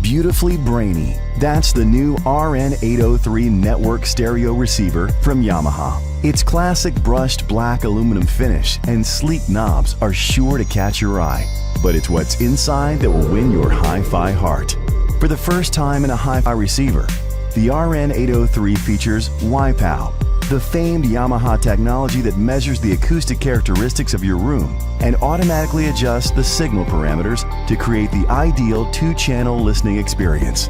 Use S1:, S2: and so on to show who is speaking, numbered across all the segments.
S1: Beautifully brainy. That's the new RN803 network stereo receiver from Yamaha. Its classic brushed black aluminum finish and sleek knobs are sure to catch your eye. But it's what's inside that will win your hi-fi heart. For the first time in a hi-fi receiver, the RN803 features YPOW, the famed Yamaha technology that measures the acoustic characteristics of your room and automatically adjusts the signal parameters to create the ideal two-channel listening experience.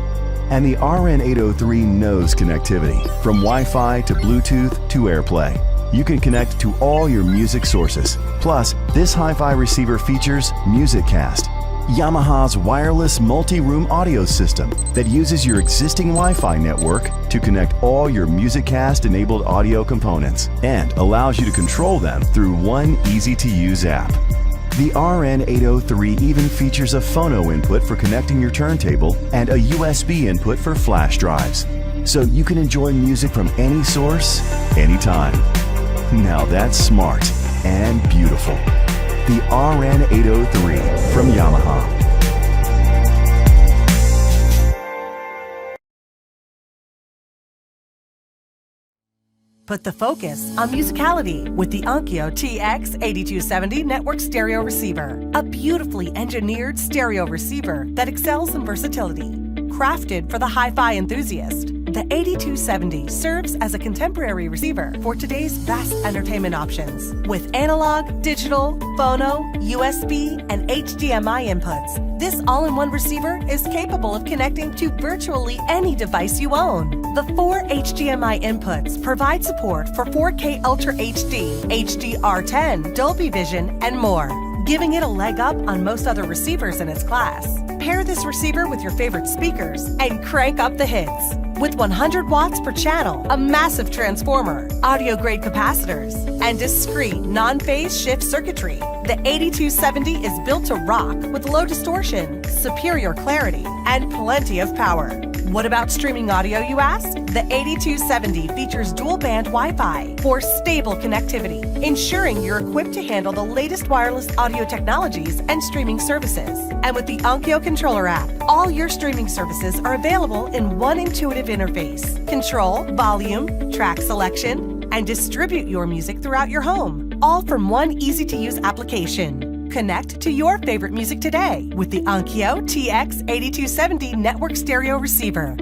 S1: And the RN803 knows connectivity, from Wi-Fi to Bluetooth to AirPlay. You can connect to all your music sources. Plus, this hi-fi receiver features MusicCast, Yamaha's wireless multi-room audio system that uses your existing Wi-Fi network to connect all your MusicCast-enabled audio components and allows you to control them through one easy-to-use app. The RN803 even features a phono input for connecting your turntable and a USB input for flash drives, so you can enjoy music from any source, anytime. Now that's smart and beautiful. The RN803 from Yamaha.
S2: Put the focus on musicality with the Onkyo THX-8270 network stereo receiver, a beautifully engineered stereo receiver that excels in versatility. Crafted for the hi-fi enthusiast, the 8270 serves as a contemporary receiver for today's vast entertainment options. With analog, digital, phono, USB, and HDMI inputs, this all-in-one receiver is capable of connecting to virtually any device you own. The 4 HDMI inputs provide support for 4K Ultra HD, HDR10, Dolby Vision, and more, giving it a leg up on most other receivers in its class. Pair this receiver with your favorite speakers and crank up the hits. With 100 watts per channel, a massive transformer, audio-grade capacitors, and discrete non-phase shift circuitry, the 8270 is built to rock with low distortion, superior clarity, and plenty of power. What about streaming audio, you ask? The 8270 features dual-band Wi-Fi for stable connectivity, ensuring you're equipped to handle the latest wireless audio technologies and streaming services. And with the Onkyo controller app, all your streaming services are available in one intuitive interface. Control, volume, track selection, and distribute your music throughout your home, all from one easy-to-use application. Connect to your favorite music today with the Onkyo TX8270 network stereo receiver.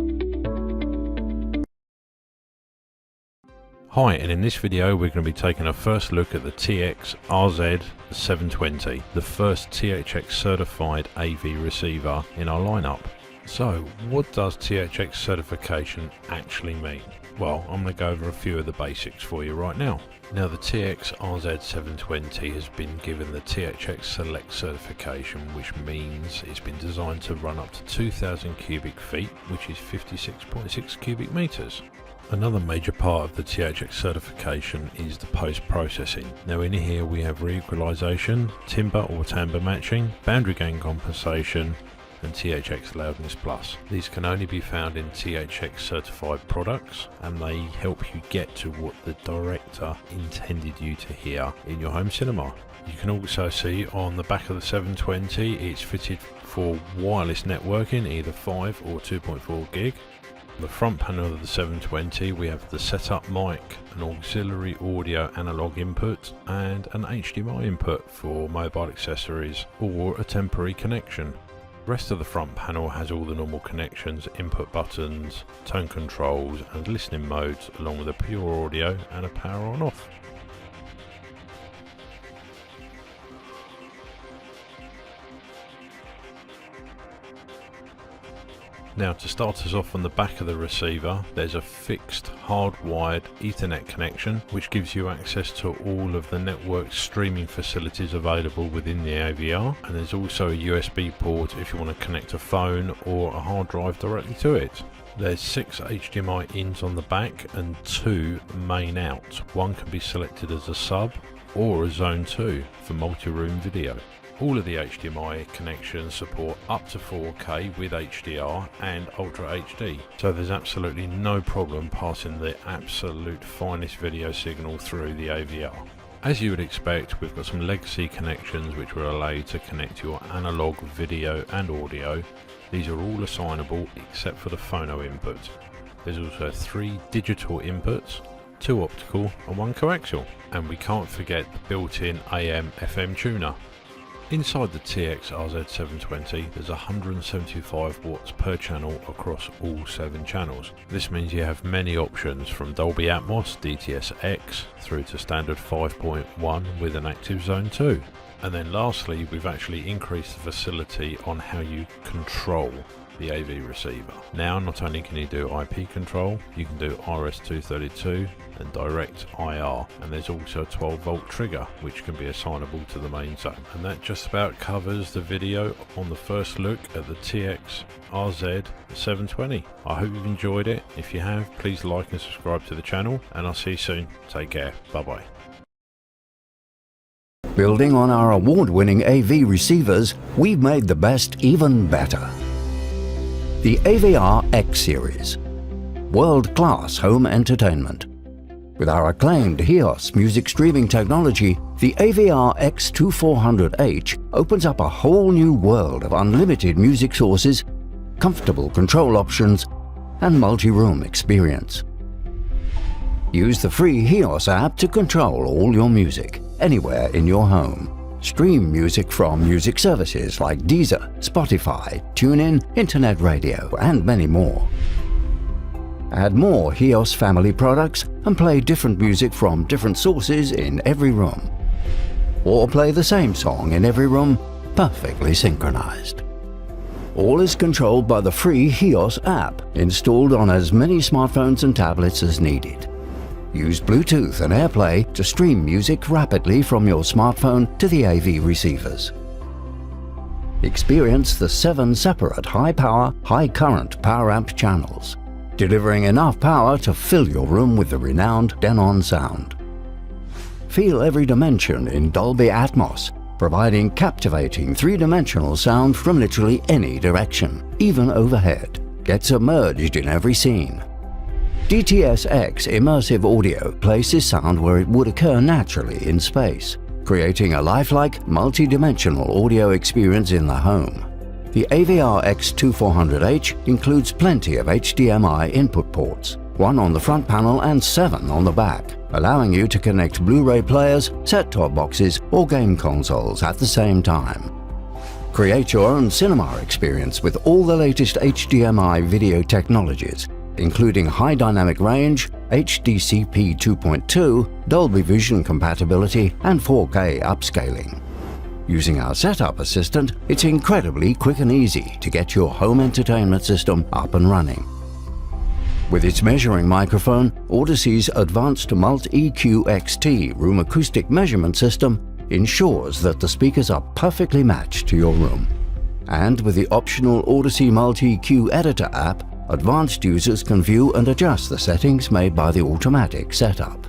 S3: Hi, and in this video we're going to be taking a first look at the THX-720, the first THX certified AV receiver in our lineup. So, what does THX certification actually mean? Well, I'm going to go over a few of the basics for you right now. Now, the THX-720 has been given the THX Select certification, which means it's been designed to run up to 2,000 cubic feet, which is 56.6 cubic meters. Another major part of the THX certification is the post-processing. Now, in here we have re-equalization, timbre or timbre matching, boundary gain compensation, and THX Loudness Plus. These can only be found in THX certified products, and they help you get to what the director intended you to hear in your home cinema. You can also see on the back of the 720 it's fitted for wireless networking, either 5 or 2.4 gig. On the front panel of the 720 we have the setup mic, an auxiliary audio analog input, and an HDMI input for mobile accessories or a temporary connection. The rest of the front panel has all the normal connections, input buttons, tone controls and listening modes, along with a pure audio and a power on off. Now, to start us off on the back of the receiver, there's a fixed hardwired Ethernet connection which gives you access to all of the network streaming facilities available within the AVR, and there's also a USB port if you want to connect a phone or a hard drive directly to it. There's 6 HDMI ins on the back and 2 main outs. One can be selected as a sub or a zone 2 for multi-room video. All of the HDMI connections support up to 4K with HDR and Ultra HD, so there's absolutely no problem passing the absolute finest video signal through the AVR. As you would expect, we've got some legacy connections which will allow you to connect your analog, video and audio. These are all assignable except for the phono input. There's also 3 digital inputs, 2 optical and 1 coaxial. And we can't forget the built-in AM/FM tuner. Inside the THX-RZ720 there's 175 watts per channel across all 7 channels. This means you have many options from Dolby Atmos, DTS-X through to standard 5.1 with an active zone 2. And then lastly, we've actually increased the facility on how you control the AV receiver. Now not only can you do IP control, you can do RS-232 and direct IR, and there's also a 12 volt trigger which can be assignable to the main zone. And that just about covers the video on the first look at the THX-RZ720. I hope you've enjoyed it. If you have, please like and subscribe to the channel, and I'll see you soon. Take care. Bye bye.
S4: Building on our award-winning AV receivers, we've made the best even better. The AVR-X series, world-class home entertainment. With our acclaimed HEOS music streaming technology, the AVR-X2400H opens up a whole new world of unlimited music sources, comfortable control options, and multi-room experience. Use the free HEOS app to control all your music, anywhere in your home. Stream music from music services like Deezer, Spotify, TuneIn, Internet Radio, and many more. Add more HEOS family products and play different music from different sources in every room. Or play the same song in every room, perfectly synchronized. All is controlled by the free HEOS app, installed on as many smartphones and tablets as needed. Use Bluetooth and AirPlay to stream music rapidly from your smartphone to the AV receivers. Experience the 7 separate high-power, high-current power amp channels, delivering enough power to fill your room with the renowned Denon sound. Feel every dimension in Dolby Atmos, providing captivating 3-dimensional sound from literally any direction, even overhead. Get submerged in every scene. DTS-X immersive audio places sound where it would occur naturally in space, creating a lifelike, multi-dimensional audio experience in the home. The AVR-X2400H includes plenty of HDMI input ports, 1 on the front panel and 7 on the back, allowing you to connect Blu-ray players, set-top boxes, or game consoles at the same time. Create your own cinema experience with all the latest HDMI video technologies, including high dynamic range, HDCP 2.2, Dolby Vision compatibility, and 4K upscaling. Using our setup assistant, it's incredibly quick and easy to get your home entertainment system up and running. With its measuring microphone, Audyssey's advanced Mult-EQ XT room acoustic measurement system ensures that the speakers are perfectly matched to your room. And with the optional Audyssey Mult-EQ Editor app, advanced users can view and adjust the settings made by the automatic setup.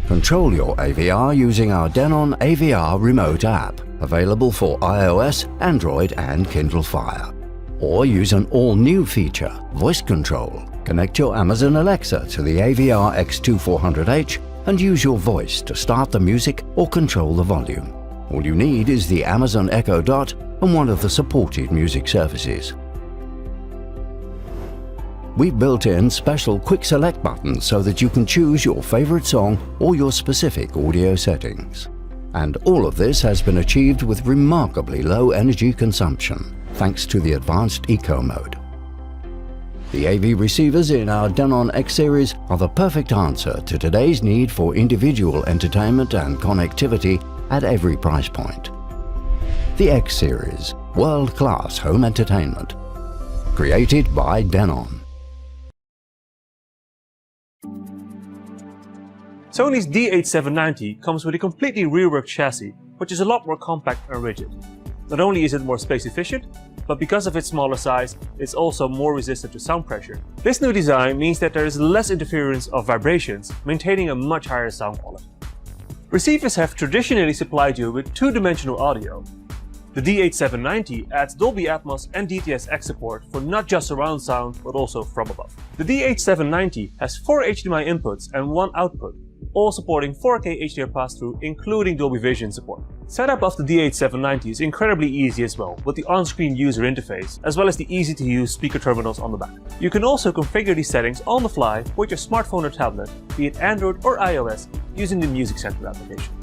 S4: Control your AVR using our Denon AVR Remote app, available for iOS, Android and Kindle Fire. Or use an all-new feature, Voice Control. Connect your Amazon Alexa to the AVR X2400H and use your voice to start the music or control the volume. All you need is the Amazon Echo Dot and one of the supported music services. We've built in special quick select buttons so that you can choose your favorite song or your specific audio settings. And all of this has been achieved with remarkably low energy consumption, thanks to the advanced Eco mode. The AV receivers in our Denon X series are the perfect answer to today's need for individual entertainment and connectivity at every price point. The X series, world-class home entertainment. Created by Denon.
S5: Sony's DH790 comes with a completely reworked chassis, which is a lot more compact and rigid. Not only is it more space efficient, but because of its smaller size, it's also more resistant to sound pressure. This new design means that there is less interference of vibrations, maintaining a much higher sound quality. Receivers have traditionally supplied you with 2-dimensional audio. The DH790 adds Dolby Atmos and DTS-X support for not just surround sound, but also from above. The DH790 has 4 HDMI inputs and 1 output, all supporting 4K HDR pass-through, including Dolby Vision support. Setup of the DH790 is incredibly easy as well, with the on-screen user interface, as well as the easy-to-use speaker terminals on the back. You can also configure these settings on the fly with your smartphone or tablet, be it Android or iOS, using the Music Center application.